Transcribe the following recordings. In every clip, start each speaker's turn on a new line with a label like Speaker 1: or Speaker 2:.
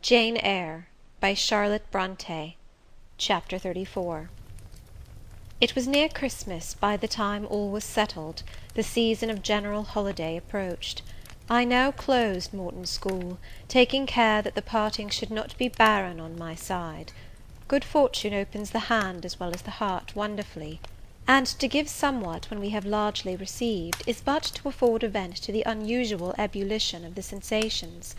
Speaker 1: Jane Eyre by Charlotte Brontë. Chapter 34. It was near Christmas by the time all was settled. The season of general holiday approached. I now closed Morton School, taking care that the parting should not be barren on my side. Good fortune opens the hand as well as the heart wonderfully, and to give somewhat when we have largely received is but to afford a vent to the unusual ebullition of the sensations.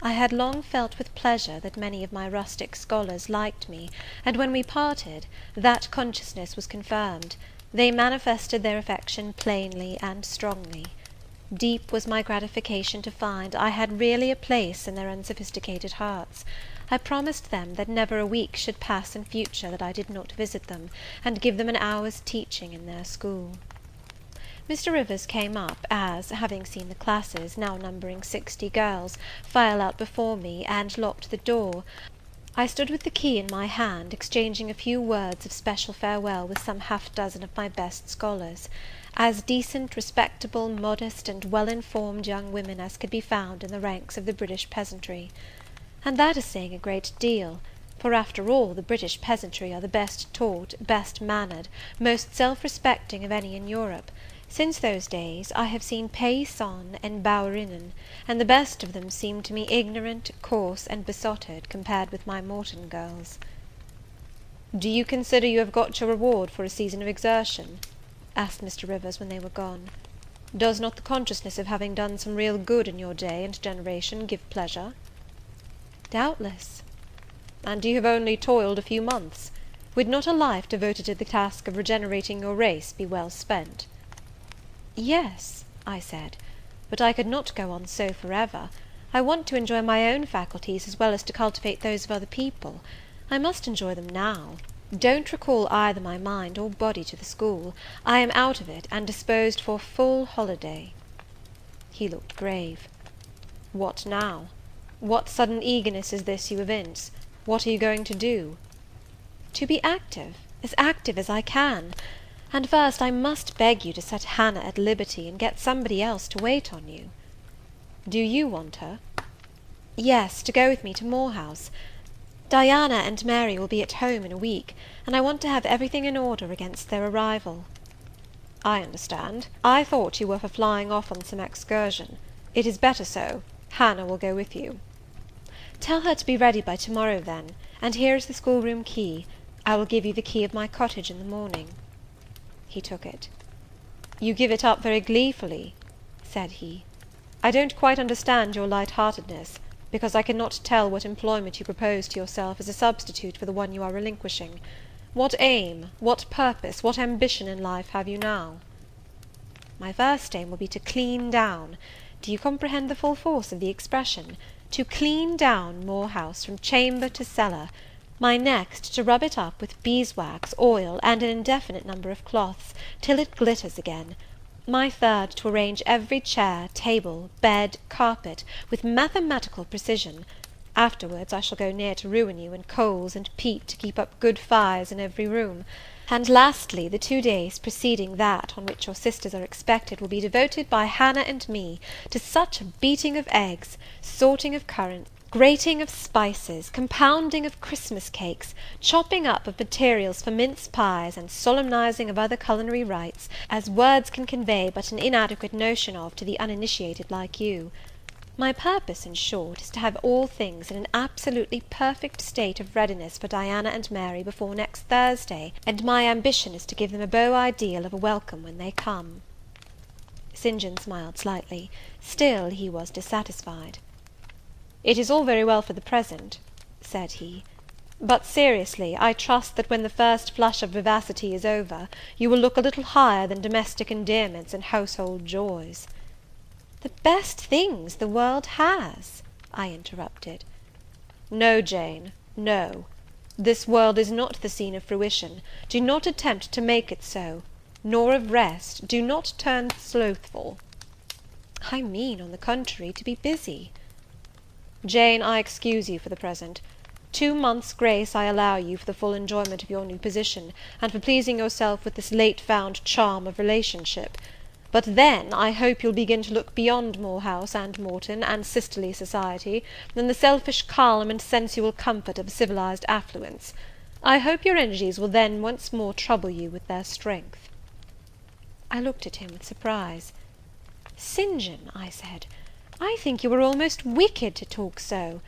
Speaker 1: I had long felt with pleasure that many of my rustic scholars liked me, and when we parted, that consciousness was confirmed. They manifested their affection plainly and strongly. Deep was my gratification to find I had really a place in their unsophisticated hearts. I promised them that never a week should pass in future that I did not visit them, and give them an hour's teaching in their school. Mr. Rivers came up, as, having seen the classes, now numbering 60 girls, file out before me, and locked the door, I stood with the key in my hand, exchanging a few words of special farewell with some half-dozen of my best scholars, as decent, respectable, modest, and well-informed young women as could be found in the ranks of the British peasantry. And that is saying a great deal, for after all the British peasantry are the best taught, best mannered, most self-respecting of any in Europe. Since those days I have seen paysans and bouwerinnen, and the best of them seemed to me ignorant, coarse, and besotted, compared with my Morton girls. "Do you consider you have got your reward for a season of exertion?" asked Mr. Rivers when they were gone. "Does not the consciousness of having done some real good in your day and generation give pleasure?" "Doubtless." "And you have only toiled a few months. Would not a life devoted to the task of regenerating your race be well spent?" "Yes," I said, "but I could not go on so for ever. I want to enjoy my own faculties as well as to cultivate those of other people. I must enjoy them now. Don't recall either my mind or body to the school. I am out of it, and disposed for full holiday." He looked grave. "What now? What sudden eagerness is this you evince? What are you going to do?" "To be active as I can. And first I must beg you to set Hannah at liberty, and get somebody else to wait on you." "Do you want her?" "Yes, to go with me to Moor House. Diana and Mary will be at home in a week, and I want to have everything in order against their arrival." "I understand. I thought you were for flying off on some excursion. It is better so. Hannah will go with you." "Tell her to be ready by tomorrow, then, and here is the schoolroom key. I will give you the key of my cottage in the morning." He took it. "You give it up very gleefully," said he. "I don't quite understand your light-heartedness, because I cannot tell what employment you propose to yourself as a substitute for the one you are relinquishing. What aim, what purpose, what ambition in life have you now?" "My first aim will be to clean down. Do you comprehend the full force of the expression? To clean down Moor House from chamber to cellar. My next, to rub it up with beeswax, oil, and an indefinite number of cloths, till it glitters again. My third, to arrange every chair, table, bed, carpet, with mathematical precision. Afterwards I shall go near to ruin you in coals and peat to keep up good fires in every room. And lastly, the 2 days preceding that on which your sisters are expected will be devoted by Hannah and me to such a beating of eggs, sorting of currants, grating of spices, compounding of Christmas cakes, chopping up of materials for mince pies, and solemnizing of other culinary rites, as words can convey but an inadequate notion of to the uninitiated like you. My purpose, in short, is to have all things in an absolutely perfect state of readiness for Diana and Mary before next Thursday, and my ambition is to give them a beau ideal of a welcome when they come." St. John smiled slightly. Still he was dissatisfied. "It is all very well for the present," said he, "but seriously, I trust that when the first flush of vivacity is over, you will look a little higher than domestic endearments and household joys." "The best things the world has," I interrupted. "No, Jane, no. This world is not the scene of fruition. Do not attempt to make it so; nor of rest. Do not turn slothful." "I mean, on the contrary, to be busy." "Jane, I excuse you for the present. 2 months' grace I allow you for the full enjoyment of your new position, and for pleasing yourself with this late-found charm of relationship. But then I hope you'll begin to look beyond Moor House and Morton and sisterly society, than the selfish calm and sensual comfort of civilized affluence. I hope your energies will then once more trouble you with their strength." I looked at him with surprise. "St. John," I said, "I think you are almost wicked to talk so.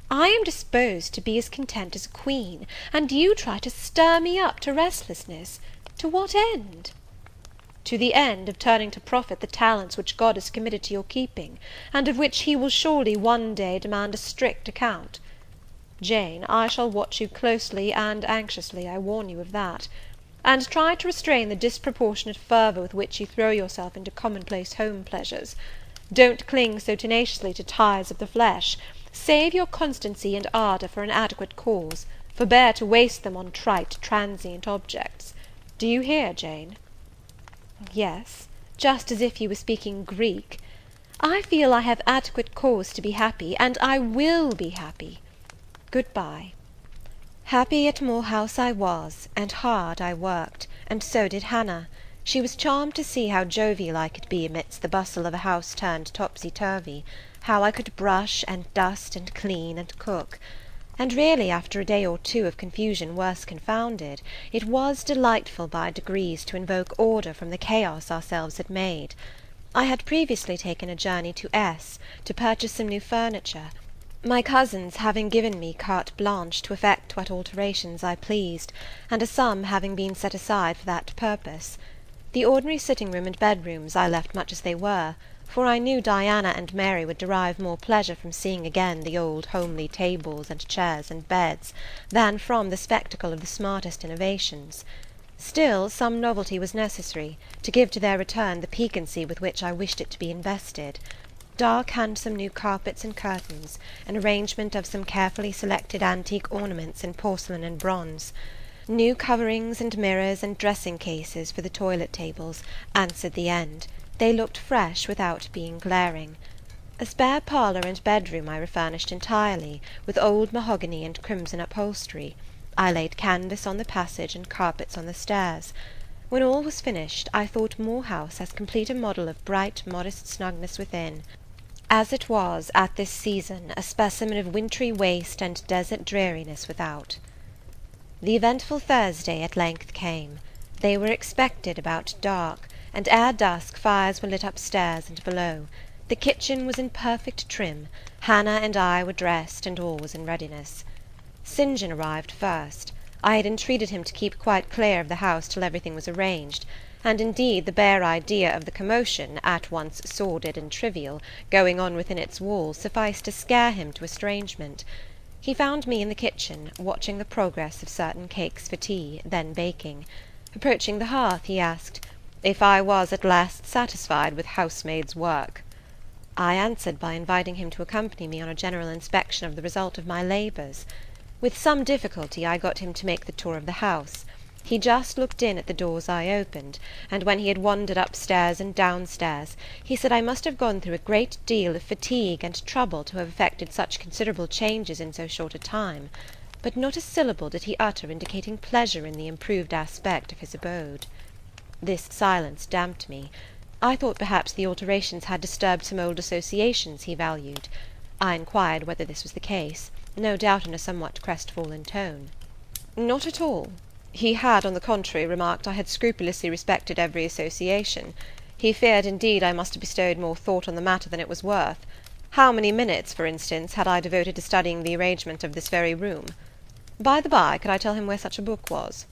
Speaker 1: I am disposed to be as content as a queen, and you try to stir me up to restlessness. To what end?" "To the end of turning to profit the talents which God has committed to your keeping, and of which he will surely one day demand a strict account. Jane, I shall watch you closely and anxiously, I warn you of that; and try to restrain the disproportionate fervour with which you throw yourself into commonplace home pleasures. Don't cling so tenaciously to ties of the flesh. Save your constancy and ardour for an adequate cause, forbear to waste them on trite, transient objects. Do you hear, Jane?" "Yes, just as if you were speaking Greek. I feel I have adequate cause to be happy, and I will be happy. Good-bye." Happy at Moor House I was, and hard I worked, and so did Hannah. She was charmed to see how jovial I could be amidst the bustle of a house turned topsy-turvy, how I could brush and dust and clean and cook; and really, after a day or two of confusion worse confounded, it was delightful by degrees to invoke order from the chaos ourselves had made. I had previously taken a journey to S to purchase some new furniture, my cousins having given me carte blanche to effect what alterations I pleased, and a sum having been set aside for that purpose. The ordinary sitting-room and bedrooms I left much as they were, for I knew Diana and Mary would derive more pleasure from seeing again the old homely tables and chairs and beds, than from the spectacle of the smartest innovations. Still, some novelty was necessary, to give to their return the piquancy with which I wished it to be invested. Dark handsome new carpets and curtains, an arrangement of some carefully selected antique ornaments in porcelain and bronze, new coverings and mirrors and dressing cases for the toilet tables, answered the end. They looked fresh without being glaring. A spare parlour and bedroom I refurnished entirely, with old mahogany and crimson upholstery. I laid canvas on the passage and carpets on the stairs. When all was finished, I thought Moor House as complete a model of bright, modest snugness within, as it was, at this season, a specimen of wintry waste and desert dreariness without. The eventful Thursday at length came. They were expected about dark, and ere dusk fires were lit upstairs and below. The kitchen was in perfect trim, Hannah and I were dressed, and all was in readiness. St. John arrived first. I had entreated him to keep quite clear of the house till everything was arranged, and indeed the bare idea of the commotion, at once sordid and trivial, going on within its walls sufficed to scare him to estrangement. He found me in the kitchen, watching the progress of certain cakes for tea, then baking. Approaching the hearth, he asked, "If I was at last satisfied with housemaid's work?" I answered by inviting him to accompany me on a general inspection of the result of my labours. With some difficulty I got him to make the tour of the house. He just looked in at the doors I opened, and when he had wandered upstairs and downstairs, he said I must have gone through a great deal of fatigue and trouble to have effected such considerable changes in so short a time; but not a syllable did he utter indicating pleasure in the improved aspect of his abode. This silence damped me. I thought perhaps the alterations had disturbed some old associations he valued. I inquired whether this was the case, no doubt in a somewhat crestfallen tone. "Not at all. He had, on the contrary, remarked I had scrupulously respected every association. He feared, indeed, I must have bestowed more thought on the matter than it was worth. How many minutes, for instance, had I devoted to studying the arrangement of this very room? By the by, could I tell him where such a book was?"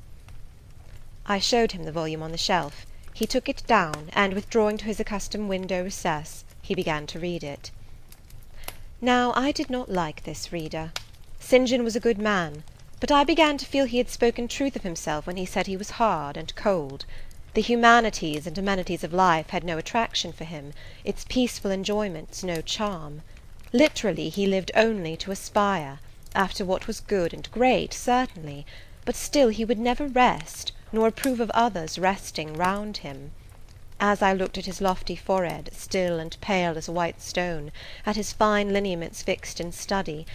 Speaker 1: I showed him the volume on the shelf. He took it down, and withdrawing to his accustomed window recess, he began to read it. Now I did not like this reader. St. John was a good man, but I began to feel he had spoken truth of himself when he said he was hard and cold. The humanities and amenities of life had no attraction for him, its peaceful enjoyments no charm. Literally, he lived only to aspire, after what was good and great, certainly, but still he would never rest, nor approve of others resting round him. As I looked at his lofty forehead, still and pale as a white stone, at his fine lineaments fixed in study,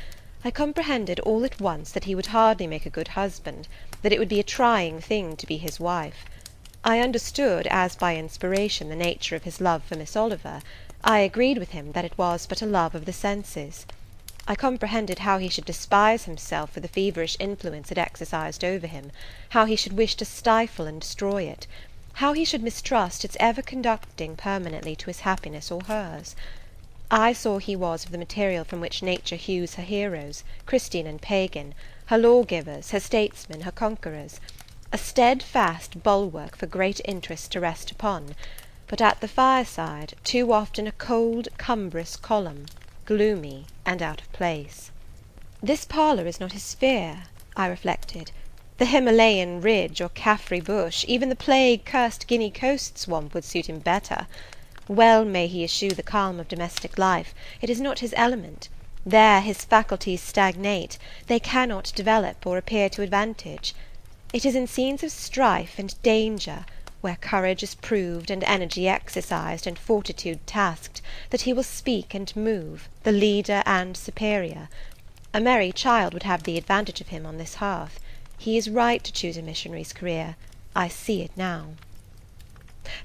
Speaker 1: I comprehended all at once that he would hardly make a good husband, that it would be a trying thing to be his wife. I understood, as by inspiration, the nature of his love for Miss Oliver. I agreed with him that it was but a love of the senses. I comprehended how he should despise himself for the feverish influence it exercised over him, how he should wish to stifle and destroy it, how he should mistrust its ever conducting permanently to his happiness or hers. I saw he was of the material from which nature hews her heroes, Christian and pagan, her lawgivers, her statesmen, her conquerors, a steadfast bulwark for great interests to rest upon, but at the fireside too often a cold, cumbrous column, gloomy and out of place. This parlour is not his sphere, I reflected. The Himalayan ridge or Caffrey bush, even the plague-cursed Guinea coast swamp would suit him better. Well may he eschew the calm of domestic life, it is not his element. There his faculties stagnate, they cannot develop or appear to advantage. It is in scenes of strife and danger, where courage is proved, and energy exercised, and fortitude tasked, that he will speak and move, the leader and superior. A merry child would have the advantage of him on this hearth. He is right to choose a missionary's career. I see it now.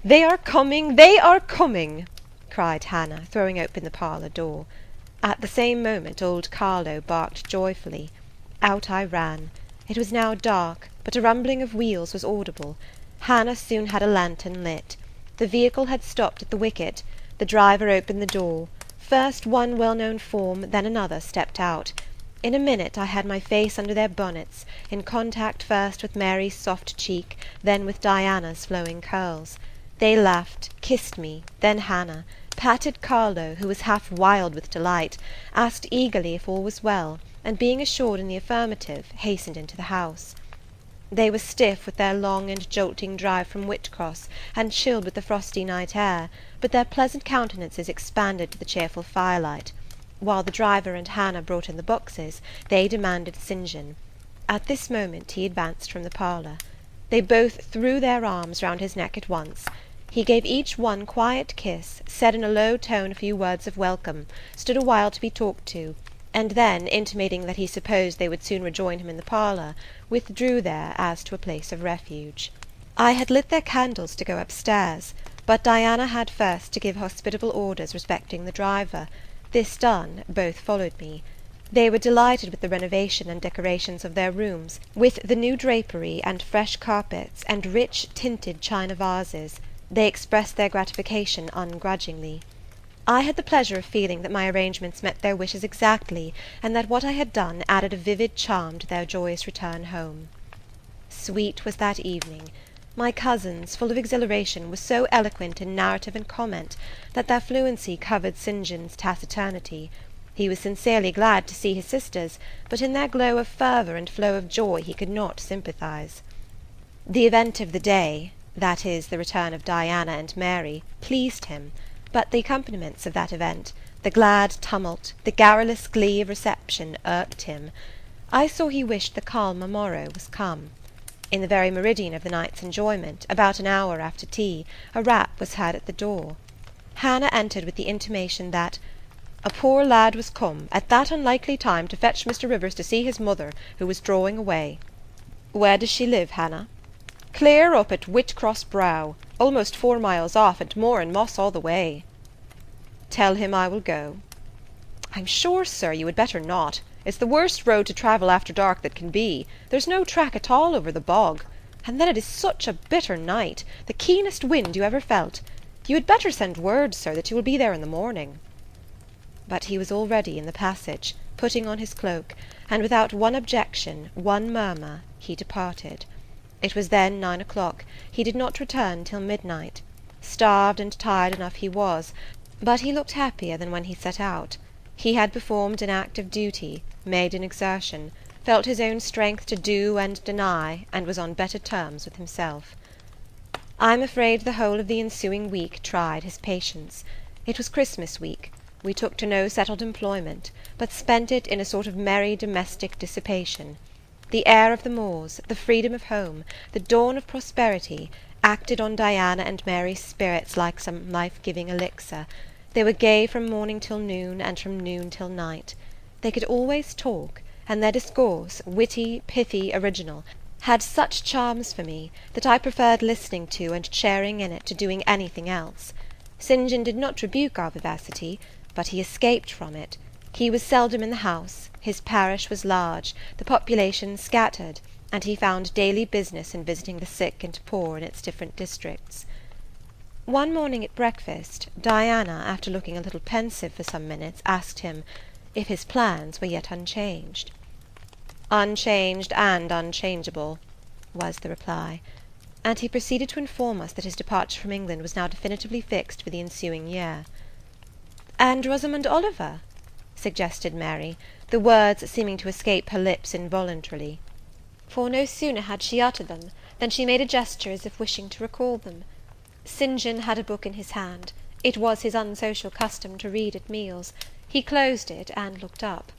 Speaker 1: "They are coming! They are coming!" cried Hannah, throwing open the parlour door. At the same moment old Carlo barked joyfully. Out I ran. It was now dark, but a rumbling of wheels was audible. Hannah soon had a lantern lit. The vehicle had stopped at the wicket. The driver opened the door. First one well-known form, then another stepped out. In a minute I had my face under their bonnets, in contact first with Mary's soft cheek, then with Diana's flowing curls. They laughed, kissed me, then Hannah, patted Carlo, who was half wild with delight, asked eagerly if all was well, and being assured in the affirmative, hastened into the house. They were stiff with their long and jolting drive from Whitcross, and chilled with the frosty night air, but their pleasant countenances expanded to the cheerful firelight. While the driver and Hannah brought in the boxes, they demanded St. John. At this moment he advanced from the parlour. They both threw their arms round his neck at once. He gave each one quiet kiss, said in a low tone a few words of welcome, stood a while to be talked to, and then, intimating that he supposed they would soon rejoin him in the parlour, withdrew there as to a place of refuge. I had lit their candles to go upstairs, but Diana had first to give hospitable orders respecting the driver. This done, both followed me. They were delighted with the renovation and decorations of their rooms, with the new drapery and fresh carpets and rich tinted china vases. They expressed their gratification ungrudgingly. I had the pleasure of feeling that my arrangements met their wishes exactly, and that what I had done added a vivid charm to their joyous return home. Sweet was that evening. My cousins, full of exhilaration, were so eloquent in narrative and comment, that their fluency covered St. John's taciturnity. He was sincerely glad to see his sisters, but in their glow of fervour and flow of joy he could not sympathize. The event of the day, that is, the return of Diana and Mary, pleased him, but the accompaniments of that event, the glad tumult, the garrulous glee of reception, irked him. I saw he wished the calmer morrow was come. In the very meridian of the night's enjoyment, about an hour after tea, a rap was heard at the door. Hannah entered with the intimation that "a poor lad was come, at that unlikely time, to fetch Mr. Rivers to see his mother, who was drawing away." "Where does she live, Hannah?" "Clear up at Whitcross Brow, almost 4 miles off, and more and moss all the way." "Tell him I will go." "I'm sure, sir, you had better not. It's the worst road to travel after dark that can be. There's no track at all over the bog. And then it is such a bitter night, the keenest wind you ever felt. You had better send word, sir, that you will be there in the morning." But he was already in the passage, putting on his cloak, and without one objection, one murmur, he departed. It was then 9 o'clock. He did not return till midnight. Starved and tired enough he was, but he looked happier than when he set out. He had performed an act of duty, made an exertion, felt his own strength to do and deny, and was on better terms with himself. I am afraid the whole of the ensuing week tried his patience. It was Christmas week. We took to no settled employment, but spent it in a sort of merry domestic dissipation. The air of the moors, the freedom of home, the dawn of prosperity, acted on Diana and Mary's spirits like some life-giving elixir. They were gay from morning till noon, and from noon till night. They could always talk, and their discourse, witty, pithy, original, had such charms for me that I preferred listening to and sharing in it to doing anything else. St. John did not rebuke our vivacity, but he escaped from it. He was seldom in the house, his parish was large, the population scattered, and he found daily business in visiting the sick and poor in its different districts. One morning at breakfast, Diana, after looking a little pensive for some minutes, asked him, if his plans were yet unchanged. "Unchanged and unchangeable," was the reply, and he proceeded to inform us that his departure from England was now definitively fixed for the ensuing year. "And Rosamond Oliver?" suggested Mary, the words seeming to escape her lips involuntarily. For no sooner had she uttered them, than she made a gesture as if wishing to recall them. St. John had a book in his hand. It was his unsocial custom to read at meals. He closed it, and looked up.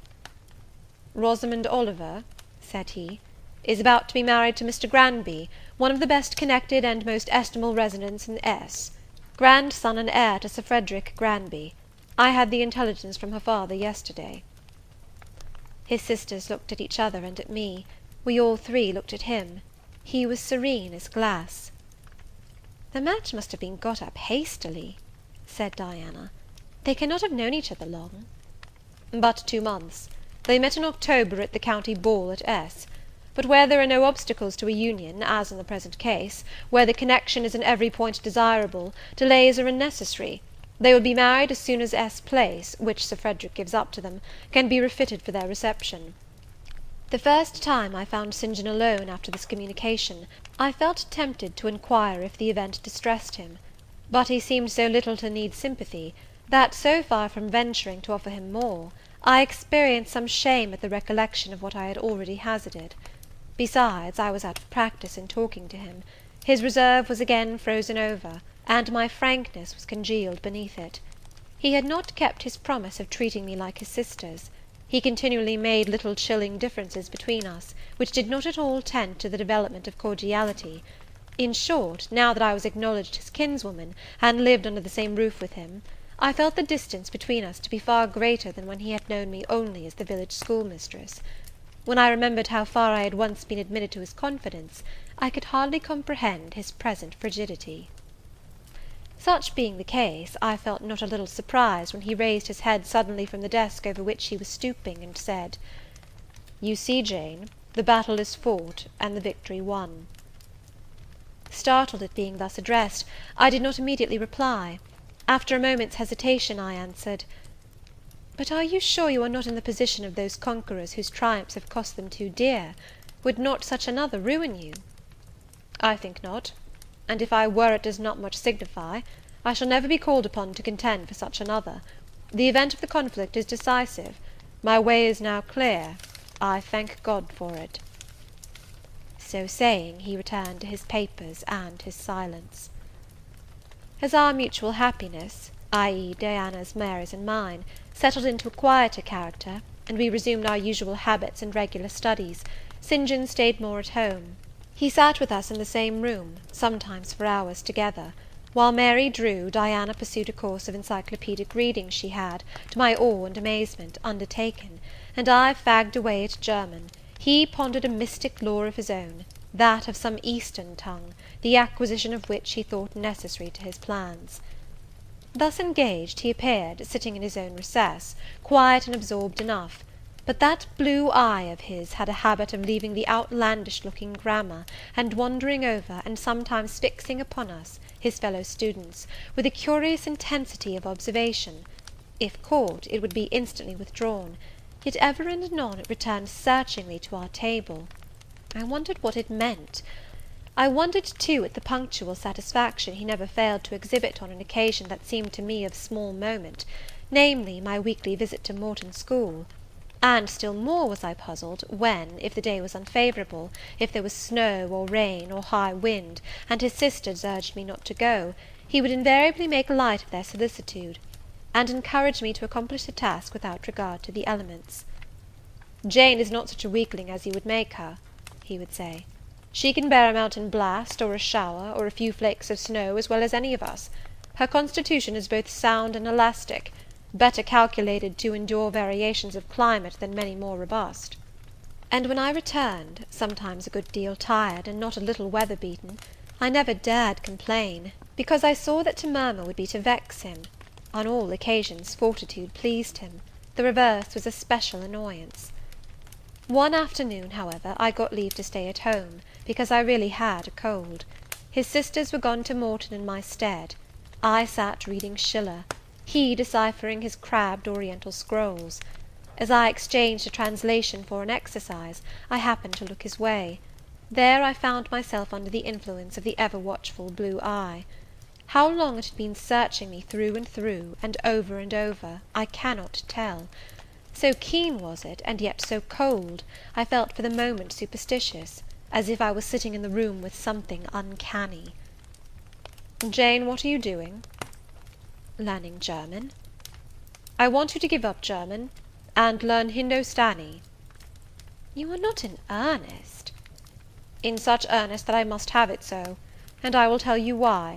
Speaker 1: "Rosamond Oliver," said he, "is about to be married to Mr. Granby, one of the best connected and most estimable residents in S. Grandson and heir to Sir Frederick Granby. I had the intelligence from her father yesterday." His sisters looked at each other and at me. We all three looked at him. He was serene as glass. "The match must have been got up hastily," said Diana. "They cannot have known each other long." "But 2 months. They met in October at the county ball at S. But where there are no obstacles to a union, as in the present case, where the connection is in every point desirable, delays are unnecessary. They will be married as soon as S. Place, which Sir Frederick gives up to them, can be refitted for their reception." The first time I found St. John alone after this communication, I felt tempted to inquire if the event distressed him; but he seemed so little to need sympathy, that, so far from venturing to offer him more, I experienced some shame at the recollection of what I had already hazarded. Besides, I was out of practice in talking to him; his reserve was again frozen over, and my frankness was congealed beneath it. He had not kept his promise of treating me like his sisters. He continually made little chilling differences between us, which did not at all tend to the development of cordiality. In short, now that I was acknowledged his kinswoman, and lived under the same roof with him, I felt the distance between us to be far greater than when he had known me only as the village schoolmistress. When I remembered how far I had once been admitted to his confidence, I could hardly comprehend his present frigidity. Such being the case, I felt not a little surprised when he raised his head suddenly from the desk over which he was stooping, and said, "You see, Jane, the battle is fought, and the victory won." Startled at being thus addressed, I did not immediately reply. After a moment's hesitation, I answered, "But are you sure you are not in the position of those conquerors whose triumphs have cost them too dear? Would not such another ruin you?" "I think not; and if I were, it does not much signify. I shall never be called upon to contend for such another. The event of the conflict is decisive. My way is now clear. I thank God for it." So saying, he returned to his papers and his silence. As our mutual happiness, i.e. Diana's, Mary's, and mine, settled into a quieter character, and we resumed our usual habits and regular studies, St. John stayed more at home. He sat with us in the same room, sometimes for hours together. While Mary drew, Diana pursued a course of encyclopedic reading she had, to my awe and amazement, undertaken, and I fagged away at German. He pondered a mystic lore of his own, that of some Eastern tongue, the acquisition of which he thought necessary to his plans. Thus engaged, he appeared, sitting in his own recess, quiet and absorbed enough; but that blue eye of his had a habit of leaving the outlandish-looking grammar, and wandering over, and sometimes fixing upon us, his fellow students, with a curious intensity of observation. If caught, it would be instantly withdrawn, yet ever and anon it returned searchingly to our table. I wondered what it meant. I wondered, too, at the punctual satisfaction he never failed to exhibit on an occasion that seemed to me of small moment, namely, my weekly visit to Morton School; and still more was I puzzled, when, if the day was unfavourable, if there was snow, or rain, or high wind, and his sisters urged me not to go, he would invariably make light of their solicitude, and encourage me to accomplish the task without regard to the elements. "Jane is not such a weakling as you would make her," he would say. "She can bear a mountain blast, or a shower, or a few flakes of snow, as well as any of us. Her constitution is both sound and elastic, better calculated to endure variations of climate than many more robust." and when I returned, sometimes a good deal tired, and not a little weather-beaten, I never dared complain, because I saw that to murmur would be to vex him. On all occasions fortitude pleased him; the reverse was a special annoyance. One afternoon, however, I got leave to stay at home, because I really had a cold. His sisters were gone to Morton in my stead. I sat reading Schiller, he deciphering his crabbed oriental scrolls. As I exchanged a translation for an exercise, I happened to look his way. There I found myself under the influence of the ever-watchful blue eye. How long it had been searching me through, and over, I cannot tell. So keen was it, and yet so cold, I felt for the moment superstitious, as if I was sitting in the room with something uncanny. "Jane, what are you doing?" "Learning German." "I want you to give up German, and learn Hindostani." "You are not in earnest?" "In such earnest that I must have it so, and I will tell you why."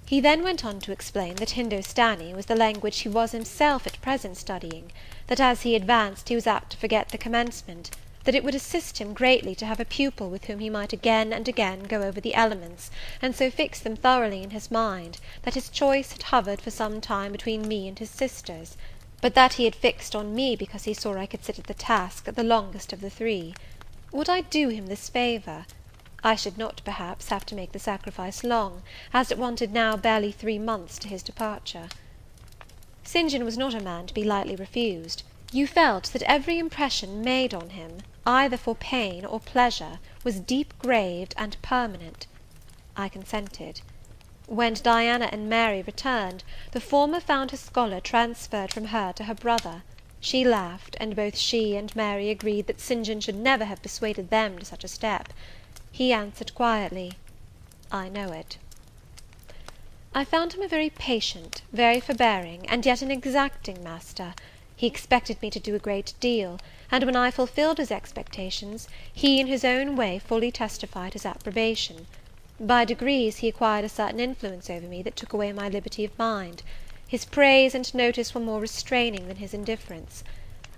Speaker 1: He then went on to explain that Hindostani was the language he was himself at present studying; that as he advanced he was apt to forget the commencement; that it would assist him greatly to have a pupil with whom he might again and again go over the elements, and so fix them thoroughly in his mind, that his choice had hovered for some time between me and his sisters; but that he had fixed on me because he saw I could sit at the task the longest of the three. Would I do him this favour? I should not, perhaps, have to make the sacrifice long, as it wanted now barely 3 months to his departure. St. John was not a man to be lightly refused. You felt that every impression made on him, either for pain or pleasure, was deep-graved and permanent. I consented. When Diana and Mary returned, the former found her scholar transferred from her to her brother. She laughed, and both she and Mary agreed that St. John should never have persuaded them to such a step. He answered quietly, "I know it." I found him a very patient, very forbearing, and yet an exacting master. He expected me to do a great deal, and when I fulfilled his expectations, he in his own way fully testified his approbation. By degrees he acquired a certain influence over me that took away my liberty of mind. His praise and notice were more restraining than his indifference.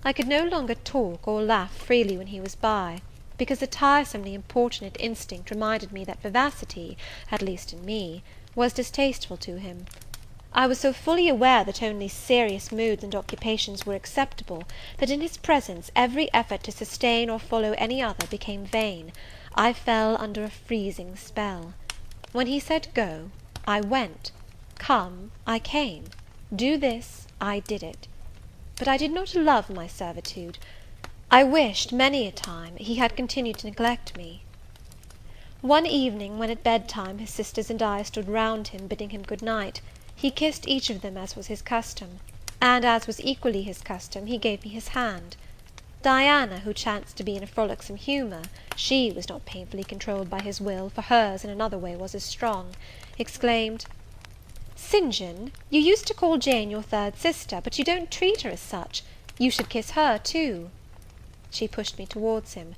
Speaker 1: I could no longer talk or laugh freely when he was by, because a tiresomely importunate instinct reminded me that vivacity, at least in me, was distasteful to him. I was so fully aware that only serious moods and occupations were acceptable, that in his presence every effort to sustain or follow any other became vain. I fell under a freezing spell. When he said go, I went; come, I came; do this, I did it. But I did not love my servitude. I wished, many a time, he had continued to neglect me. One evening, when at bedtime his sisters and I stood round him, bidding him good night, he kissed each of them as was his custom, and as was equally his custom, he gave me his hand. Diana, who chanced to be in a frolicsome humour, she was not painfully controlled by his will, for hers in another way was as strong, exclaimed, "St. John, you used to call Jane your third sister, but you don't treat her as such. You should kiss her too." She pushed me towards him.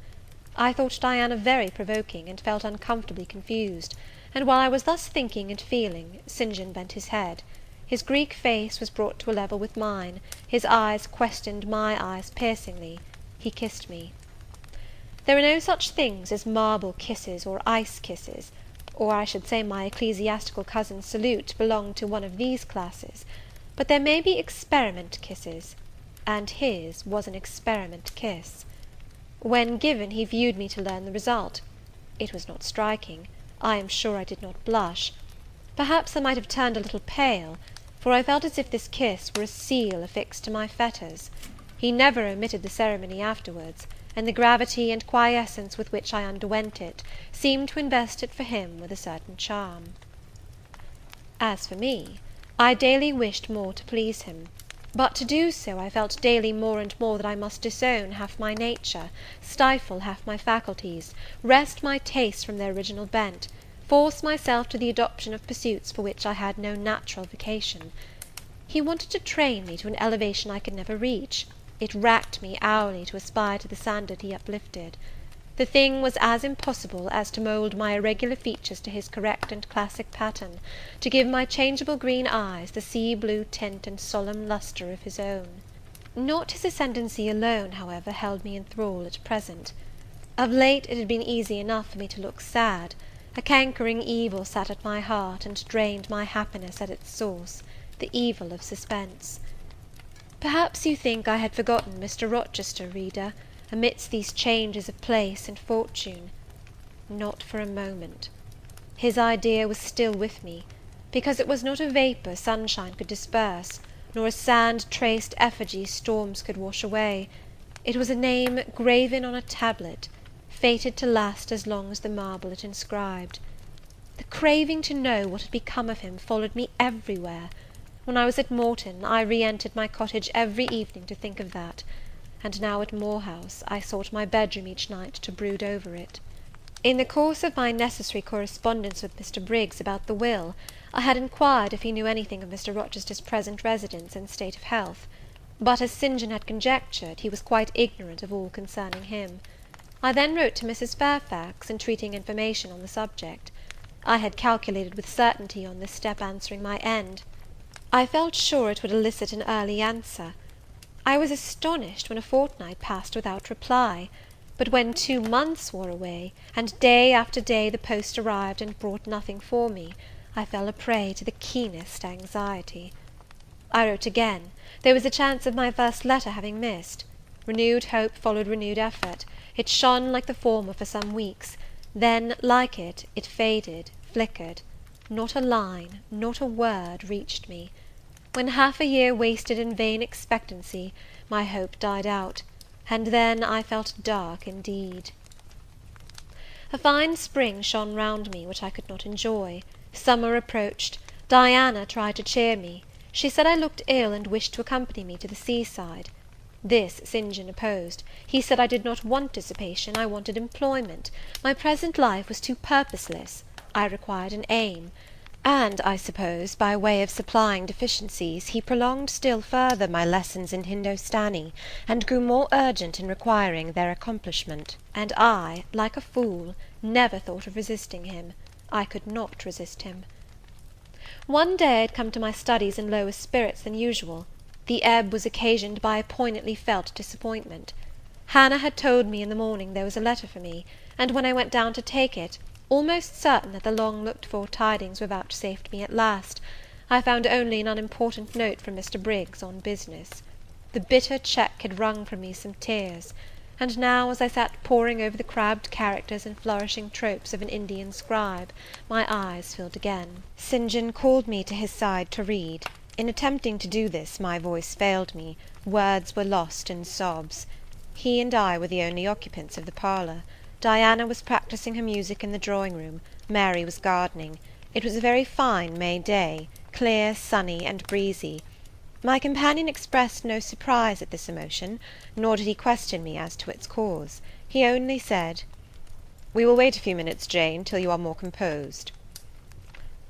Speaker 1: I thought Diana very provoking, and felt uncomfortably confused; and while I was thus thinking and feeling, St. John bent his head. His Greek face was brought to a level with mine, his eyes questioned my eyes piercingly. He kissed me. There are no such things as marble kisses or ice kisses, or I should say my ecclesiastical cousin's salute belonged to one of these classes; but there may be experiment kisses, and his was an experiment kiss. When given, he viewed me to learn the result. It was not striking. I am sure I did not blush. Perhaps I might have turned a little pale, for I felt as if this kiss were a seal affixed to my fetters. He never omitted the ceremony afterwards, and the gravity and quiescence with which I underwent it seemed to invest it for him with a certain charm. As for me, I daily wished more to please him; but to do so, I felt daily more and more that I must disown half my nature, stifle half my faculties, wrest my tastes from their original bent, force myself to the adoption of pursuits for which I had no natural vocation. He wanted to train me to an elevation I could never reach. It racked me hourly to aspire to the standard he uplifted. The thing was as impossible as to mould my irregular features to his correct and classic pattern, to give my changeable green eyes the sea-blue tint and solemn lustre of his own. Not his ascendancy alone, however, held me in thrall at present. Of late it had been easy enough for me to look sad. A cankering evil sat at my heart, and drained my happiness at its source, the evil of suspense. Perhaps you think I had forgotten Mr. Rochester, reader, amidst these changes of place and fortune. Not for a moment. His idea was still with me, because it was not a vapour sunshine could disperse, nor a sand-traced effigy storms could wash away. It was a name graven on a tablet, fated to last as long as the marble it inscribed. The craving to know what had become of him followed me everywhere. When I was at Morton, I re-entered my cottage every evening to think of that, and now at Moor House I sought my bedroom each night to brood over it. In the course of my necessary correspondence with Mr. Briggs about the will, I had inquired if he knew anything of Mr. Rochester's present residence and state of health; but, as St. John had conjectured, he was quite ignorant of all concerning him. I then wrote to Mrs. Fairfax, entreating information on the subject. I had calculated with certainty on this step answering my end. I felt sure it would elicit an early answer. I was astonished when a fortnight passed without reply; but when 2 months wore away, and day after day the post arrived and brought nothing for me, I fell a prey to the keenest anxiety. I wrote again. There was a chance of my first letter having missed. Renewed hope followed renewed effort. It shone like the former for some weeks; then, like it, it faded, flickered. Not a line, not a word reached me. When half a year wasted in vain expectancy, my hope died out, and then I felt dark indeed. A fine spring shone round me, which I could not enjoy. Summer approached. Diana tried to cheer me. She said I looked ill, and wished to accompany me to the sea-side. This St. John opposed. He said I did not want dissipation, I wanted employment. My present life was too purposeless. I required an aim; and, I suppose, by way of supplying deficiencies, he prolonged still further my lessons in Hindostani, and grew more urgent in requiring their accomplishment. And I, like a fool, never thought of resisting him. I could not resist him. One day I had come to my studies in lower spirits than usual. The ebb was occasioned by a poignantly felt disappointment. Hannah had told me in the morning there was a letter for me, and when I went down to take it, almost certain that the long-looked-for tidings were vouchsafed me at last, I found only an unimportant note from Mr. Briggs on business. The bitter check had wrung from me some tears; and now, as I sat poring over the crabbed characters and flourishing tropes of an Indian scribe, my eyes filled again. St. John called me to his side to read. In attempting to do this, my voice failed me, words were lost in sobs. He and I were the only occupants of the parlour. Diana was practising her music in the drawing-room, Mary was gardening. It was a very fine May day, clear, sunny, and breezy. My companion expressed no surprise at this emotion, nor did he question me as to its cause. He only said, "We will wait a few minutes, Jane, till you are more composed."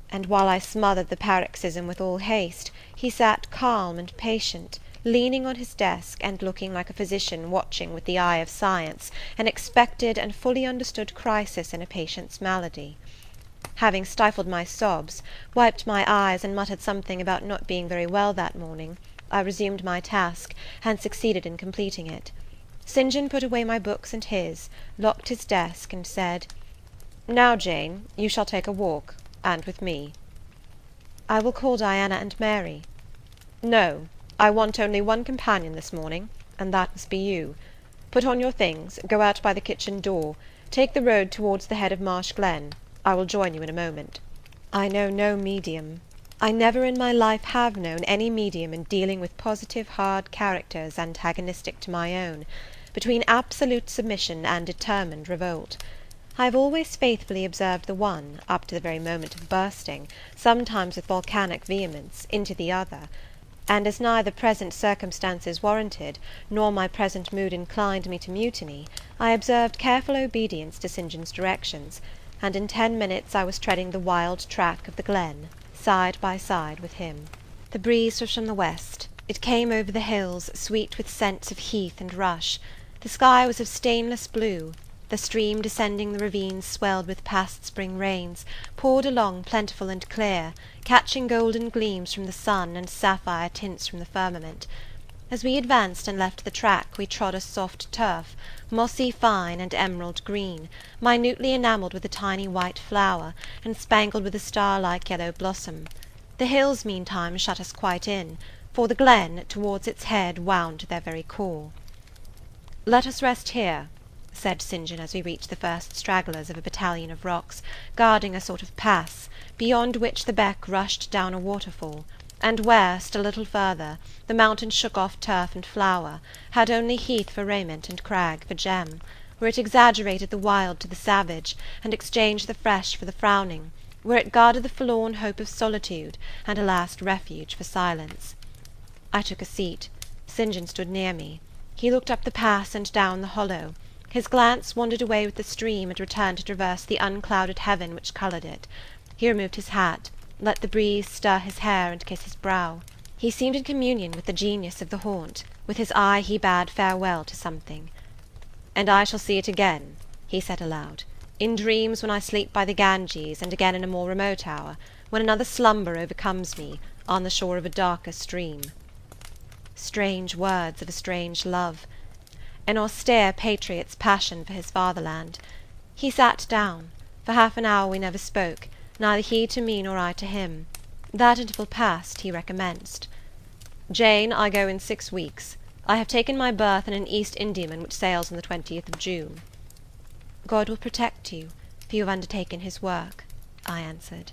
Speaker 1: And while I smothered the paroxysm with all haste, he sat calm and patient, leaning on his desk, and looking like a physician watching with the eye of science an expected and fully understood crisis in a patient's malady. Having stifled my sobs, wiped my eyes, and muttered something about not being very well that morning, I resumed my task, and succeeded in completing it. St. John put away my books and his, locked his desk, and said, "Now, Jane, you shall take a walk, and with me." "I will call Diana and Mary." "No, I want only one companion this morning, and that must be you. Put on your things, go out by the kitchen door, take the road towards the head of Marsh Glen. I will join you in a moment." I know no medium. I never in my life have known any medium in dealing with positive hard characters antagonistic to my own, between absolute submission and determined revolt. I have always faithfully observed the one, up to the very moment of bursting, sometimes with volcanic vehemence, into the other; and as neither present circumstances warranted, nor my present mood inclined me to mutiny, I observed careful obedience to St. John's directions, and in 10 minutes I was treading the wild track of the glen, side by side with him. The breeze was from the west. It came over the hills, sweet with scents of heath and rush. The sky was of stainless blue. The stream descending the ravines swelled with past spring rains, poured along plentiful and clear, catching golden gleams from the sun and sapphire tints from the firmament. As we advanced and left the track, we trod a soft turf, mossy fine and emerald green, minutely enamelled with a tiny white flower, and spangled with a star-like yellow blossom. The hills, meantime, shut us quite in, for the glen, towards its head, wound to their very core. "Let us rest here," said St. John as we reached the first stragglers of a battalion of rocks, guarding a sort of pass, beyond which the beck rushed down a waterfall, and where, still a little further, the mountain shook off turf and flower, had only heath for raiment and crag for gem, where it exaggerated the wild to the savage, and exchanged the fresh for the frowning, where it guarded the forlorn hope of solitude, and a last refuge for silence. I took a seat. St. John stood near me. He looked up the pass and down the hollow. His glance wandered away with the stream, and returned to traverse the unclouded heaven which coloured it. He removed his hat, let the breeze stir his hair and kiss his brow. He seemed in communion with the genius of the haunt. With his eye he bade farewell to something. "And I shall see it again," he said aloud, "in dreams when I sleep by the Ganges, and again in a more remote hour, when another slumber overcomes me, on the shore of a darker stream." Strange words of a strange love. An austere patriot's passion for his fatherland. He sat down. For half an hour we never spoke, neither he to me nor I to him. That interval past, he recommenced. "Jane, I go in 6 weeks. I have taken my berth in an East Indiaman which sails on the 20th of June. "God will protect you, for you have undertaken his work," I answered.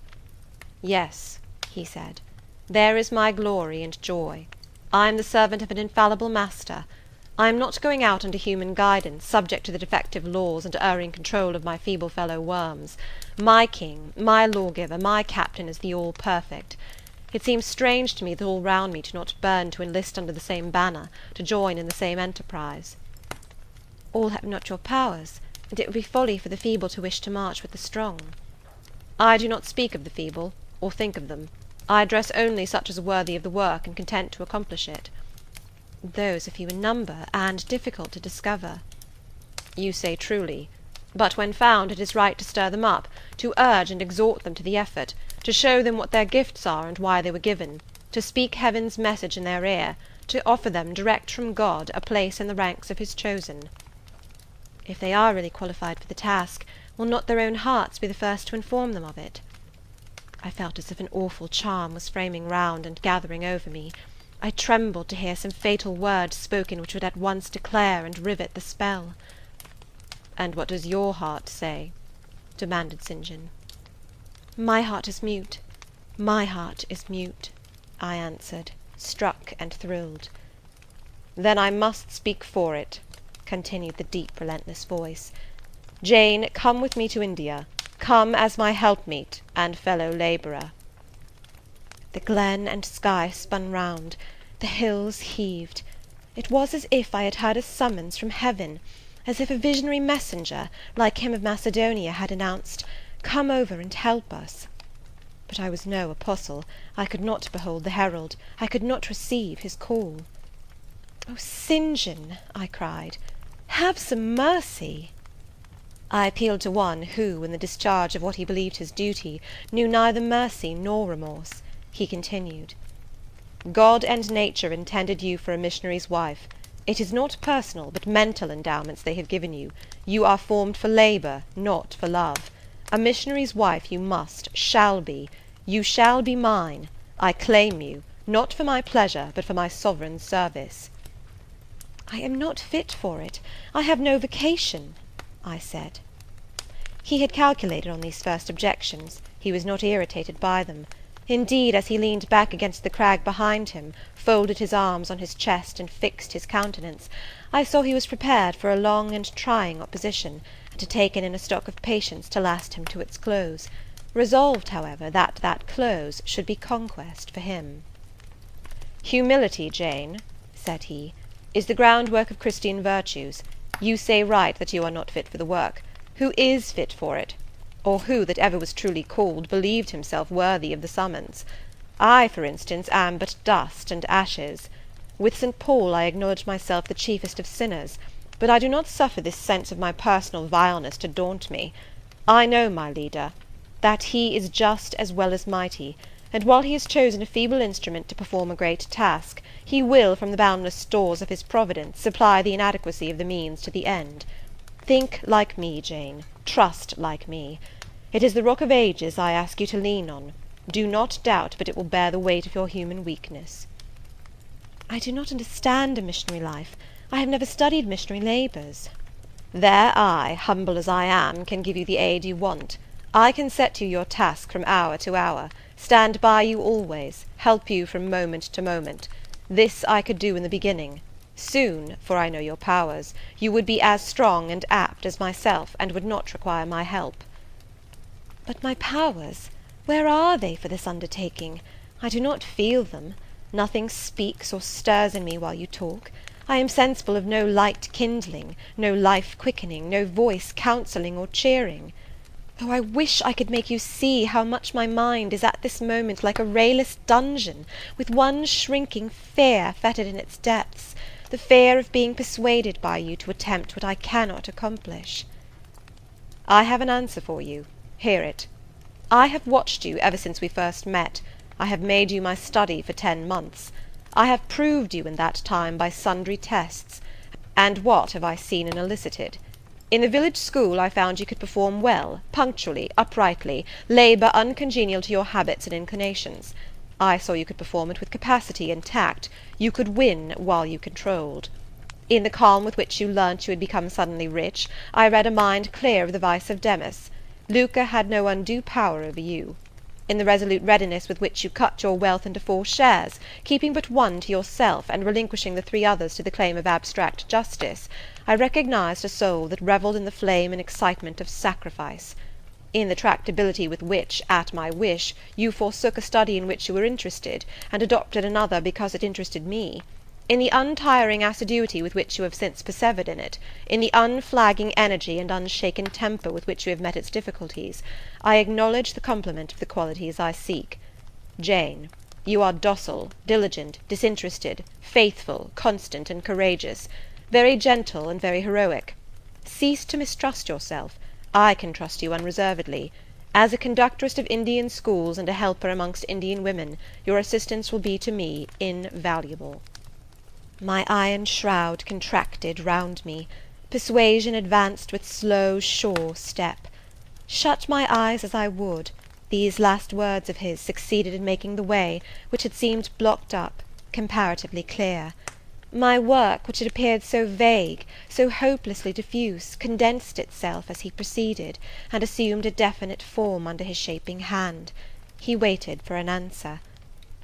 Speaker 1: "Yes," he said, "there is my glory and joy. I am the servant of an infallible master. I am not going out under human guidance, subject to the defective laws and erring control of my feeble fellow worms. My king, my lawgiver, my captain is the all-perfect. It seems strange to me that all round me do not burn to enlist under the same banner, to join in the same enterprise." "All have not your powers, and it would be folly for the feeble to wish to march with the strong." "I do not speak of the feeble, or think of them. I address only such as are worthy of the work, and content to accomplish it." "Those are few in number, and difficult to discover." "You say truly. But when found, it is right to stir them up, to urge and exhort them to the effort, to show them what their gifts are and why they were given, to speak heaven's message in their ear, to offer them, direct from God, a place in the ranks of his chosen." "If they are really qualified for the task, will not their own hearts be the first to inform them of it?" I felt as if an awful charm was framing round and gathering over me. I trembled to hear some fatal words spoken which would at once declare and rivet the spell. "And what does your heart say?" demanded St. John. "My heart is mute. My heart is mute," I answered, struck and thrilled. "Then I must speak for it," continued the deep relentless voice. "Jane, come with me to India. Come as my helpmeet and fellow labourer." The glen and sky spun round. The hills heaved. It was as if I had heard a summons from heaven, as if a visionary messenger, like him of Macedonia, had announced, "Come over and help us." But I was no apostle. I could not behold the herald. I could not receive his call. "Oh, St. John," I cried, "have some mercy!" I appealed to one who, in the discharge of what he believed his duty, knew neither mercy nor remorse. He continued, "God and nature intended you for a missionary's wife. It is not personal, but mental endowments they have given you. You are formed for labour, not for love. A missionary's wife you must, shall be. You shall be mine. I claim you, not for my pleasure, but for my sovereign's service." "I am not fit for it. I have no vocation," I said. He had calculated on these first objections. He was not irritated by them. Indeed, as he leaned back against the crag behind him, folded his arms on his chest, and fixed his countenance, I saw he was prepared for a long and trying opposition, and had taken in a stock of patience to last him to its close, resolved, however, that that close should be conquest for him. "Humility, Jane," said he, "is the groundwork of Christian virtues. You say right that you are not fit for the work. Who is fit for it? Or who, that ever was truly called, believed himself worthy of the summons? I, for instance, am but dust and ashes. With St. Paul I acknowledge myself the chiefest of sinners, but I do not suffer this sense of my personal vileness to daunt me. I know my leader, that he is just as well as mighty, and while he has chosen a feeble instrument to perform a great task, he will, from the boundless stores of his providence, supply the inadequacy of the means to the end. Think like me, Jane. Trust like me. It is the Rock of Ages I ask you to lean on. Do not doubt but it will bear the weight of your human weakness." "I do not understand a missionary life. I have never studied missionary labours." "There I, humble as I am, can give you the aid you want. I can set you your task from hour to hour, stand by you always, help you from moment to moment. This I could do in the beginning. Soon, for I know your powers, you would be as strong and apt as myself, and would not require my help." "But my powers, where are they for this undertaking? I do not feel them. Nothing speaks or stirs in me while you talk. I am sensible of no light kindling, no life quickening, no voice counselling or cheering. Oh, I wish I could make you see how much my mind is at this moment like a rayless dungeon, with one shrinking fear fettered in its depths, the fear of being persuaded by you to attempt what I cannot accomplish." "I have an answer for you. Hear it. I have watched you ever since we first met. I have made you my study for 10 months. I have proved you in that time by sundry tests. And what have I seen and elicited? In the village school I found you could perform well, punctually, uprightly, labour uncongenial to your habits and inclinations. I saw you could perform it with capacity and tact. You could win while you controlled. In the calm with which you learnt you had become suddenly rich, I read a mind clear of the vice of Demas. Lucre had no undue power over you. In the resolute readiness with which you cut your wealth into 4 shares, keeping but 1 to yourself, and relinquishing the 3 others to the claim of abstract justice, I recognized a soul that revelled in the flame and excitement of sacrifice. In the tractability with which, at my wish, you forsook a study in which you were interested, and adopted another because it interested me, in the untiring assiduity with which you have since persevered in it, in the unflagging energy and unshaken temper with which you have met its difficulties, I acknowledge the complement of the qualities I seek. Jane, you are docile, diligent, disinterested, faithful, constant, and courageous, very gentle and very heroic. Cease to mistrust yourself. I can trust you unreservedly. As a conductress of Indian schools and a helper amongst Indian women, your assistance will be to me invaluable." My iron shroud contracted round me. Persuasion advanced with slow, sure step. Shut my eyes as I would, these last words of his succeeded in making the way, which had seemed blocked up, comparatively clear. My work, which had appeared so vague, so hopelessly diffuse, condensed itself as he proceeded, and assumed a definite form under his shaping hand. He waited for an answer.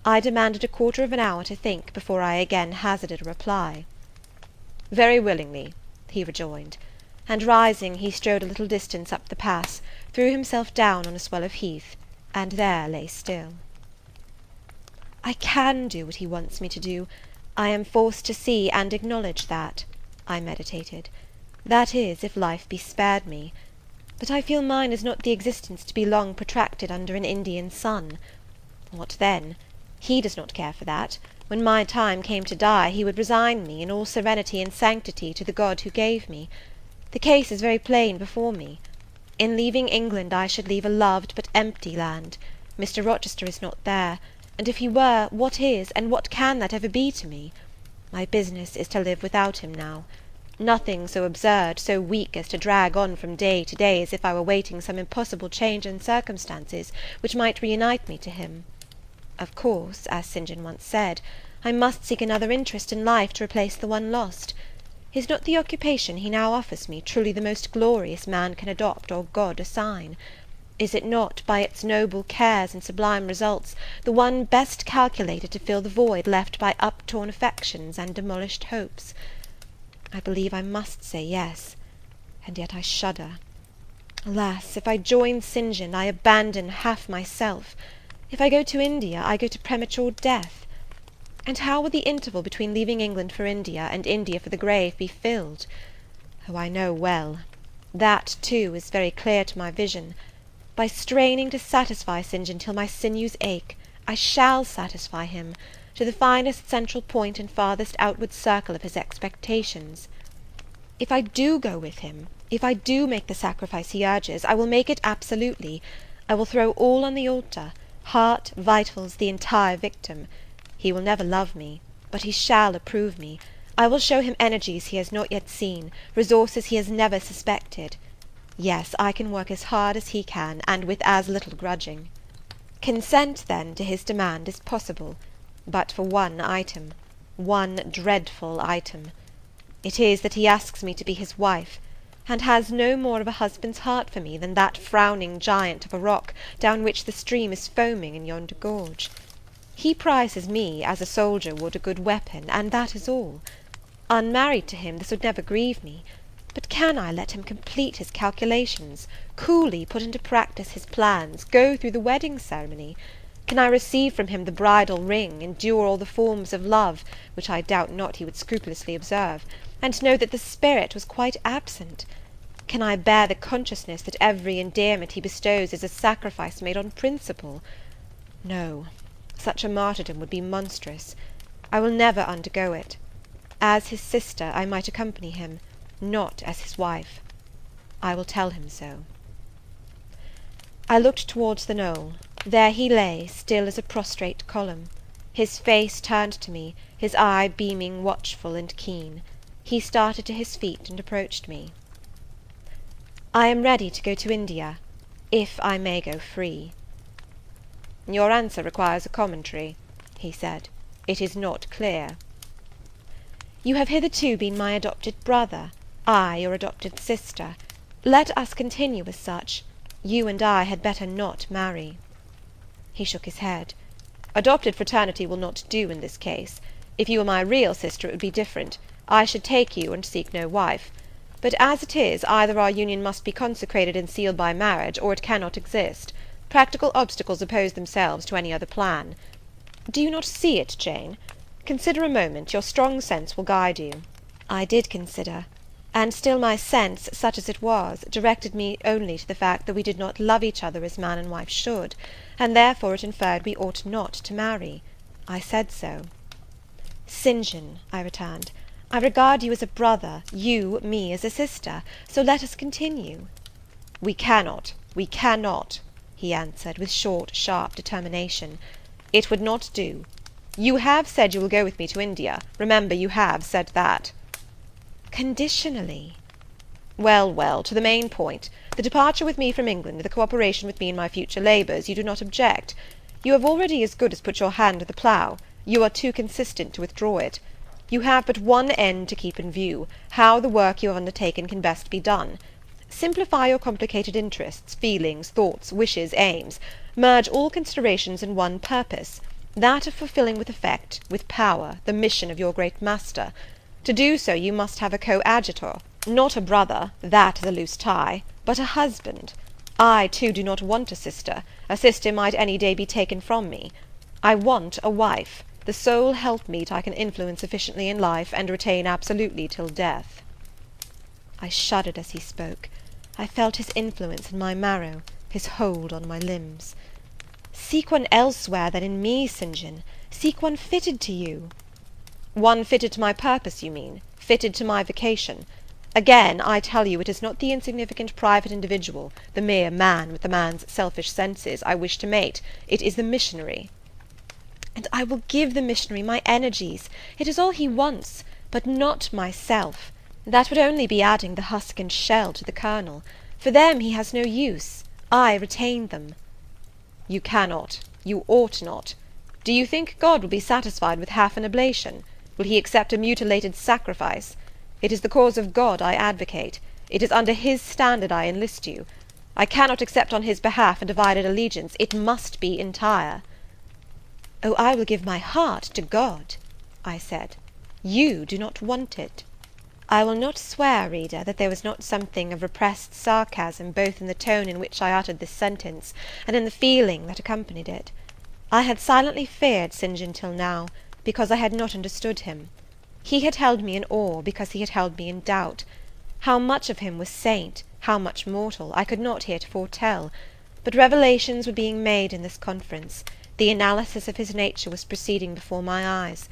Speaker 1: I demanded a quarter of an hour to think before I again hazarded a reply. "Very willingly," he rejoined; and rising, he strode a little distance up the pass, threw himself down on a swell of heath, and there lay still. I can do what he wants me to do. I am forced to see and acknowledge that, I meditated. That is, if life be spared me. But I feel mine is not the existence to be long protracted under an Indian sun. What then? He does not care for that. When my time came to die, he would resign me, in all serenity and sanctity, to the God who gave me. The case is very plain before me. In leaving England I should leave a loved but empty land. Mr. Rochester is not there, and if he were, what is, and what can that ever be to me? My business is to live without him now. Nothing so absurd, so weak as to drag on from day to day as if I were waiting some impossible change in circumstances which might reunite me to him. Of course, as St. John once said, I must seek another interest in life to replace the one lost. Is not the occupation he now offers me truly the most glorious man can adopt or God assign? Is it not, by its noble cares and sublime results, the one best calculated to fill the void left by uptorn affections and demolished hopes? I believe I must say yes, and yet I shudder. Alas, if I join St. John, I abandon half myself. If I go to India, I go to premature death. And how will the interval between leaving England for India, and India for the grave, be filled? Oh, I know well. That, too, is very clear to my vision. By straining to satisfy St. John till my sinews ache, I shall satisfy him, to the finest central point and farthest outward circle of his expectations. If I do go with him, if I do make the sacrifice he urges, I will make it absolutely. I will throw all on the altar. heart, vitals, the entire victim. He will never love me, but he shall approve me. I will show him energies he has not yet seen, resources he has never suspected. Yes, I can work as hard as he can, and with as little grudging. Consent, then, to his demand is possible, but for one item, one dreadful item. It is that he asks me to be his wife, and has no more of a husband's heart for me than that frowning giant of a rock down which the stream is foaming in yonder gorge. He prizes me as a soldier would a good weapon, and that is all. Unmarried to him, this would never grieve me. But can I let him complete his calculations, coolly put into practice his plans, go through the wedding ceremony? Can I receive from him the bridal ring, endure all the forms of love, which I doubt not he would scrupulously observe, and know that the spirit was quite absent? Can I bear the consciousness that every endearment he bestows is a sacrifice made on principle? No, such a martyrdom would be monstrous. I will never undergo it. As his sister I might accompany him, not as his wife. I will tell him so. I looked towards the knoll. There he lay, still as a prostrate column. His face turned to me, his eye beaming watchful and keen. He started to his feet and approached me. I am ready to go to India, if I may go free. Your answer requires a commentary, he said. It is not clear. You have hitherto been my adopted brother, I your adopted sister. Let us continue as such. You and I had better not marry. He shook his head. Adopted fraternity will not do in this case. If you were my real sister it would be different. I should take you and seek no wife. But as it is, either our union must be consecrated and sealed by marriage, or it cannot exist. Practical obstacles oppose themselves to any other plan. Do you not see it, Jane? Consider a moment, your strong sense will guide you. I did consider, and still my sense, such as it was, directed me only to the fact that we did not love each other as man and wife should, and therefore it inferred we ought not to marry. I said so. St. John, I returned, I regard you as a brother, you me as a sister, so let us continue. We cannot, he answered, with short, sharp determination. It would not do. You have said you will go with me to India. Remember, you have said that. Conditionally. Well, well, to the main point. The departure with me from England, the cooperation with me in my future labours, you do not object. You have already as good as put your hand to the plough. You are too consistent to withdraw it. You have but one end to keep in view, how the work you have undertaken can best be done. Simplify your complicated interests, feelings, thoughts, wishes, aims. Merge all considerations in one purpose, that of fulfilling with effect, with power, the mission of your great master. To do so you must have a coadjutor, not a brother, that is a loose tie, but a husband. I, too, do not want a sister. A sister might any day be taken from me. I want a wife, the sole helpmeet I can influence sufficiently in life, and retain absolutely till death. I shuddered as he spoke. I felt his influence in my marrow, his hold on my limbs. Seek one elsewhere than in me, St. John. Seek one fitted to you. One fitted to my purpose, you mean? Fitted to my vocation? Again, I tell you, it is not the insignificant private individual, the mere man with the man's selfish senses, I wish to mate. It is the missionary. And I will give the missionary my energies. It is all he wants, but not myself. That would only be adding the husk and shell to the kernel. For them he has no use. I retain them. You cannot. You ought not. Do you think God will be satisfied with half an oblation? Will he accept a mutilated sacrifice? It is the cause of God I advocate. It is under his standard I enlist you. I cannot accept on his behalf a divided allegiance. It must be entire. Oh, I will give my heart to God, I said. You do not want it. I will not swear, reader, that there was not something of repressed sarcasm both in the tone in which I uttered this sentence, and in the feeling that accompanied it. I had silently feared St. John till now, because I had not understood him. He had held me in awe, because he had held me in doubt. How much of him was saint, how much mortal, I could not heretofore tell, but revelations were being made in this conference. The analysis of his nature was proceeding before my eyes.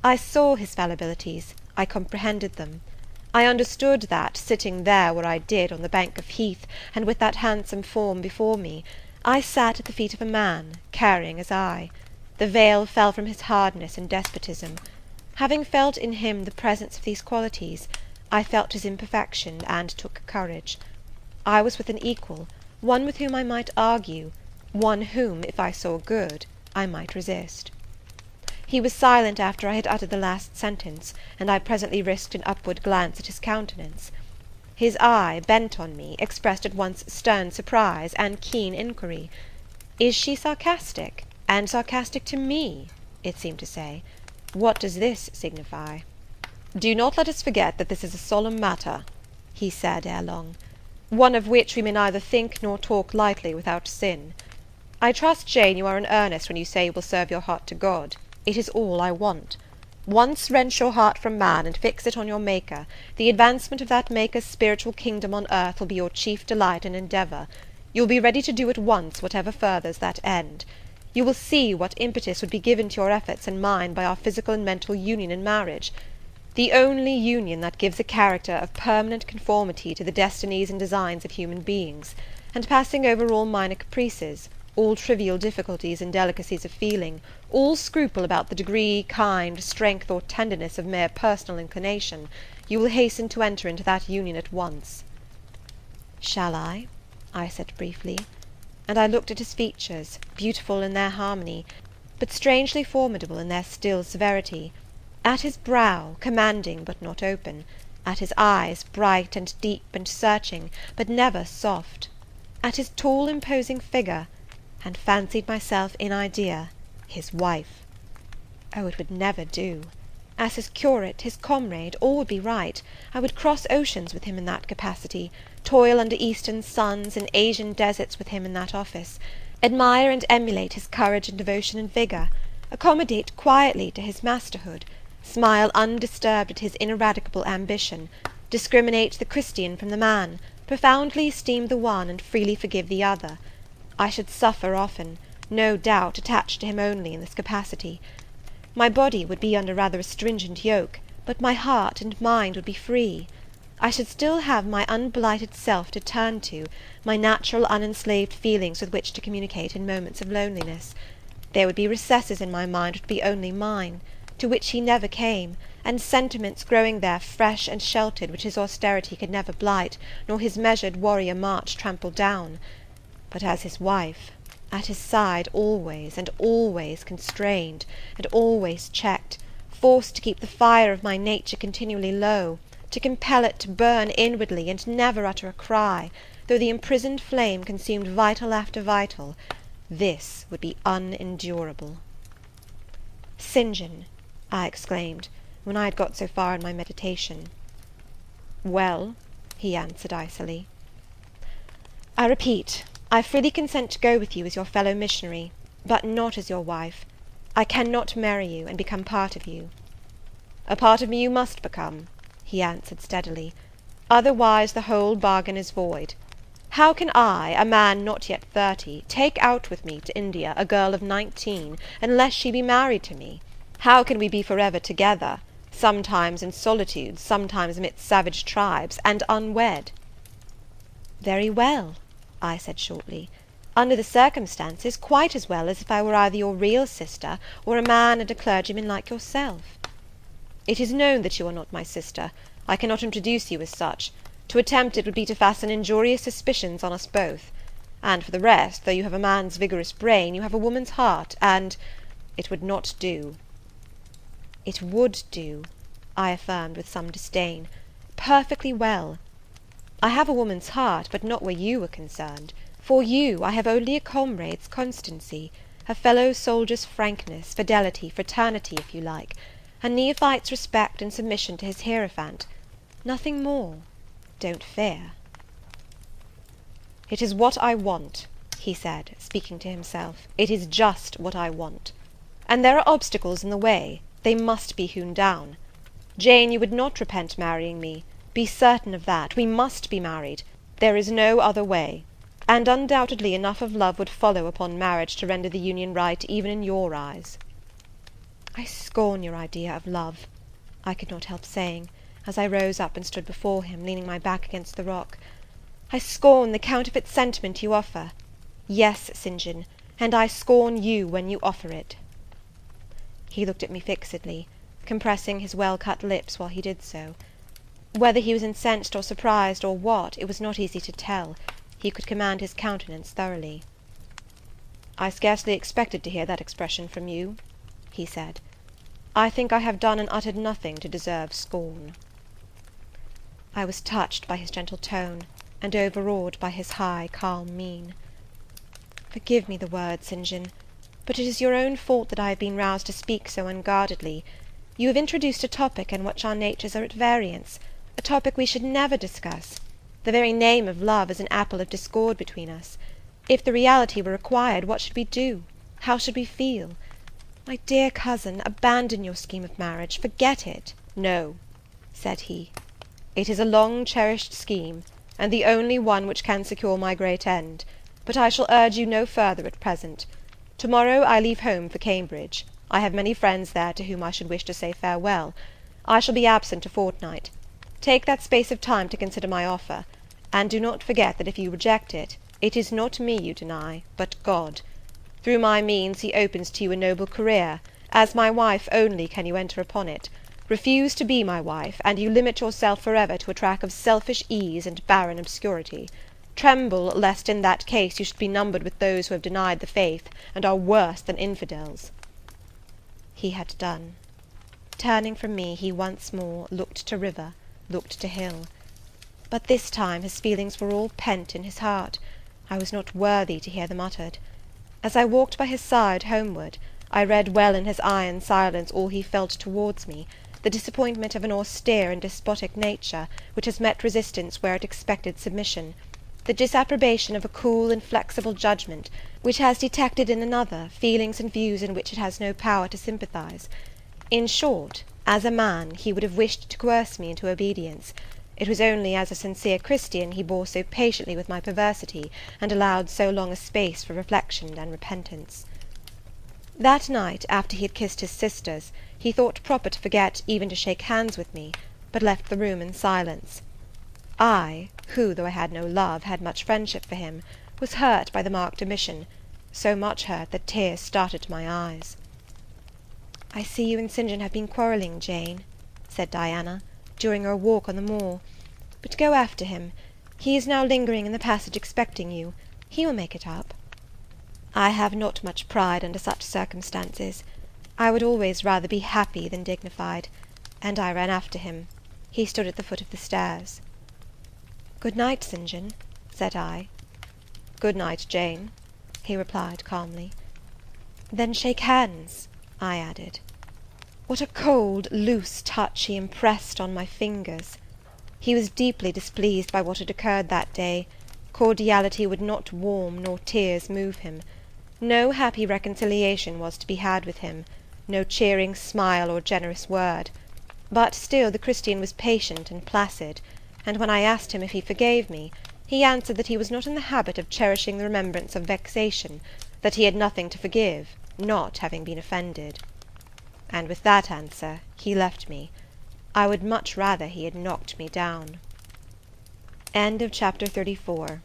Speaker 1: I saw his fallibilities, I comprehended them. I understood that, sitting there where I did, on the bank of heath, and with that handsome form before me, I sat at the feet of a man, caring as I. The veil fell from his hardness and despotism. Having felt in him the presence of these qualities, I felt his imperfection, and took courage. I was with an equal, one with whom I might argue, one whom, if I saw good, I might resist. He was silent after I had uttered the last sentence, and I presently risked an upward glance at his countenance. His eye, bent on me, expressed at once stern surprise and keen inquiry. Is she sarcastic, and sarcastic to me? It seemed to say. What does this signify? Do not let us forget that this is a solemn matter, he said ere long, one of which we may neither think nor talk lightly without sin. I trust, Jane, you are in earnest when you say you will serve your heart to God. It is all I want. Once wrench your heart from man, and fix it on your Maker. The advancement of that Maker's spiritual kingdom on earth will be your chief delight and endeavour. You will be ready to do at once whatever furthers that end. You will see what impetus would be given to your efforts and mine by our physical and mental union in marriage. The only union that gives a character of permanent conformity to the destinies and designs of human beings, and passing over all minor caprices, all trivial difficulties and delicacies of feeling, all scruple about the degree, kind, strength, or tenderness of mere personal inclination, you will hasten to enter into that union at once. Shall I said briefly, and I looked at his features, beautiful in their harmony, but strangely formidable in their still severity, at his brow, commanding but not open, at his eyes, bright and deep and searching, but never soft, at his tall imposing figure, and fancied myself in idea his wife. Oh, it would never do! As his curate, his comrade, all would be right. I would cross oceans with him in that capacity, toil under eastern suns, in Asian deserts with him in that office, admire and emulate his courage and devotion and vigour, accommodate quietly to his masterhood, smile undisturbed at his ineradicable ambition, discriminate the Christian from the man, profoundly esteem the one, and freely forgive the other. I should suffer often, no doubt, attached to him only in this capacity. My body would be under rather a stringent yoke, but my heart and mind would be free. I should still have my unblighted self to turn to, my natural unenslaved feelings with which to communicate in moments of loneliness. There would be recesses in my mind which would be only mine, to which he never came, and sentiments growing there fresh and sheltered, which his austerity could never blight, nor his measured warrior march trample down. But as his wife, at his side always, and always constrained, and always checked, forced to keep the fire of my nature continually low, to compel it to burn inwardly, and never utter a cry, though the imprisoned flame consumed vital after vital, this would be unendurable. St. John, I exclaimed, when I had got so far in my meditation. Well, he answered icily. I repeat, I freely consent to go with you as your fellow missionary, but not as your wife. I cannot marry you, and become part of you. A part of me you must become, he answered steadily, otherwise the whole bargain is void. How can I, a man not yet 30, take out with me to India a girl of 19, unless she be married to me? How can we be for ever together, sometimes in solitude, sometimes amidst savage tribes, and unwed? Very well, I said shortly. Under the circumstances, quite as well as if I were either your real sister, or a man and a clergyman like yourself. It is known that you are not my sister. I cannot introduce you as such. To attempt it would be to fasten injurious suspicions on us both. And for the rest, though you have a man's vigorous brain, you have a woman's heart, and it would not do. It would do, I affirmed with some disdain, perfectly well. I have a woman's heart, but not where you are concerned. For you, I have only a comrade's constancy, a fellow soldier's frankness, fidelity, fraternity, if you like, a neophyte's respect and submission to his hierophant. Nothing more. Don't fear. It is what I want, he said, speaking to himself. It is just what I want. And there are obstacles in the way. They must be hewn down. Jane, you would not repent marrying me. Be certain of that. We must be married. There is no other way. And undoubtedly enough of love would follow upon marriage to render the union right even in your eyes. I scorn your idea of love, I could not help saying, as I rose up and stood before him, leaning my back against the rock. I scorn the counterfeit sentiment you offer. Yes, St. John, and I scorn you when you offer it." He looked at me fixedly, compressing his well-cut lips while he did so. Whether he was incensed or surprised, or what, it was not easy to tell. He could command his countenance thoroughly. "I scarcely expected to hear that expression from you," he said. "I think I have done and uttered nothing to deserve scorn." I was touched by his gentle tone, and overawed by his high, calm mien. "Forgive me the words, St. John, but it is your own fault that I have been roused to speak so unguardedly. You have introduced a topic in which our natures are at variance, a topic we should never discuss. The very name of love is an apple of discord between us. If the reality were required, what should we do? How should we feel? My dear cousin, abandon your scheme of marriage, forget it." "No," said he, "it is a long-cherished scheme, and the only one which can secure my great end; but I shall urge you no further at present. To-morrow I leave home for Cambridge. I have many friends there to whom I should wish to say farewell. I shall be absent a fortnight. Take that space of time to consider my offer, and do not forget that if you reject it, it is not me you deny, but God. Through my means he opens to you a noble career; as my wife only can you enter upon it. Refuse to be my wife, and you limit yourself forever to a track of selfish ease and barren obscurity. Tremble lest in that case you should be numbered with those who have denied the faith, and are worse than infidels." He had done. Turning from me, he once more looked to river, looked to hill. But this time his feelings were all pent in his heart. I was not worthy to hear them uttered. As I walked by his side homeward, I read well in his iron silence all he felt towards me, the disappointment of an austere and despotic nature, which has met resistance where it expected submission; the disapprobation of a cool, inflexible judgment, which has detected in another feelings and views in which it has no power to sympathize. In short, as a man, he would have wished to coerce me into obedience. It was only as a sincere Christian he bore so patiently with my perversity, and allowed so long a space for reflection and repentance. That night, after he had kissed his sisters, he thought proper to forget even to shake hands with me, but left the room in silence. I, who, though I had no love, had much friendship for him, was hurt by the marked omission, so much hurt that tears started to my eyes. "I see you and St. John have been quarrelling, Jane," said Diana, during our walk on the moor, "but go after him. He is now lingering in the passage expecting you. He will make it up." I have not much pride under such circumstances. I would always rather be happy than dignified, and I ran after him. He stood at the foot of the stairs. "Good night, St. John," said I. "Good night, Jane," he replied calmly. "Then shake hands," I added. What a cold, loose touch he impressed on my fingers! He was deeply displeased by what had occurred that day. Cordiality would not warm, nor tears move him. No happy reconciliation was to be had with him, no cheering smile or generous word. But still the Christian was patient and placid, and when I asked him if he forgave me, he answered that he was not in the habit of cherishing the remembrance of vexation, that he had nothing to forgive, not having been offended. And with that answer he left me. I would much rather he had knocked me down. Chapter 34.